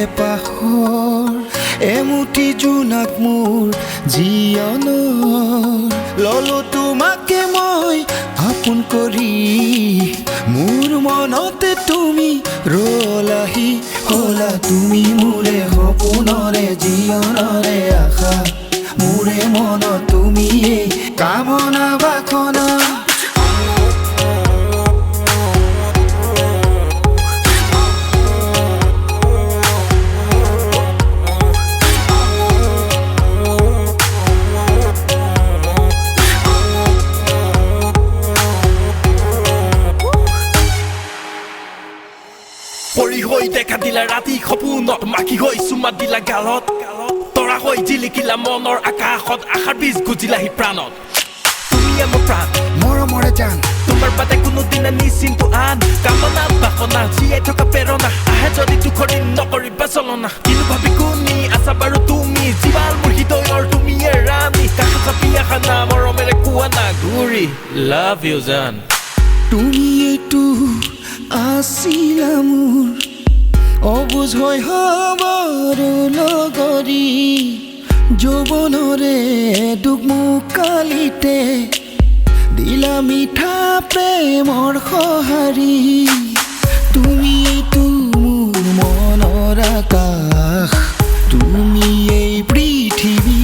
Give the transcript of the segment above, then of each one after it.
হেপাহৰ এমুঠি জোনাক মোৰ জীৱনৰ ললো তোমাকে মই আপোন কৰি মোৰ মনতে তুমি ৰলাহি হলা তুমি মোৰে সপোনৰে জীৱনৰে আশা মোৰে মন তুমি কামনা বাসনা পৰি হৈ দেখা দিলা ৰাতি সপোনত মাখি হৈ চুমা দিলা গালত তৰা হৈ জিলিকিলা মনৰ আকাশত আশাৰ বীজ গুজিলাহি প্ৰাণত তুমি মোৰ প্ৰাণ মৰমৰে জান তোমাৰ বাদে কোনোদিনা নিচিন্তু আন কামনা বাসনা জীয়াই থকা প্ৰেৰণা আহে যদি দুখৰ দিন নকৰিবা চলনা কিন্তু ভাবি কোনি আছা বাৰু তুমি জীৱাল মোৰ হৃদয়ৰ তুমিয়ে ৰাণী কাষ চাপি আহা না মৰমেৰে কোৱা না ঘূৰি লাভ ইউ জান তুমি এইটো আছিলা মোৰ অবুজ হৈ হবৰ লগৰী যৌৱনৰে দুখমুকালিতে দিলা মিঠা প্ৰেমৰ সঁহাৰি তুমি এইটো মোৰ মনৰ আকাশ তুমি এই পৃথিৱী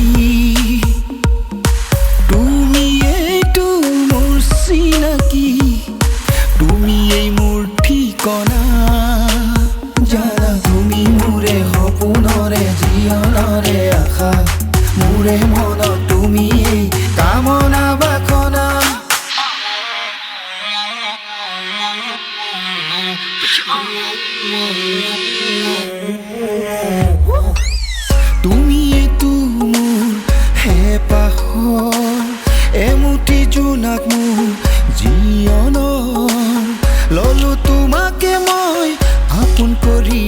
তুমি এইটো মোৰ চিনাকি তুমি এই মোৰ ঠিকনা জানা তুমি মোৰে সপোনৰে জীৱনৰে আশা মোৰে মন তুমি এই কামনা বাসনা তুমি এইটো মোৰ হেপাহৰ এমুঠি জোনাক মোৰ জীৱনৰ ললো তোমাকে মই আপোন কৰি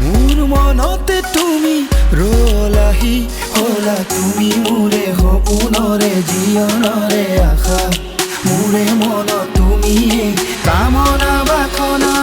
মোৰ মনতে তুমি ৰলাহি হলা তুমি মোৰে সপোনৰে জীৱনৰে আশা মোৰে মন তুমি কামনা বাসনা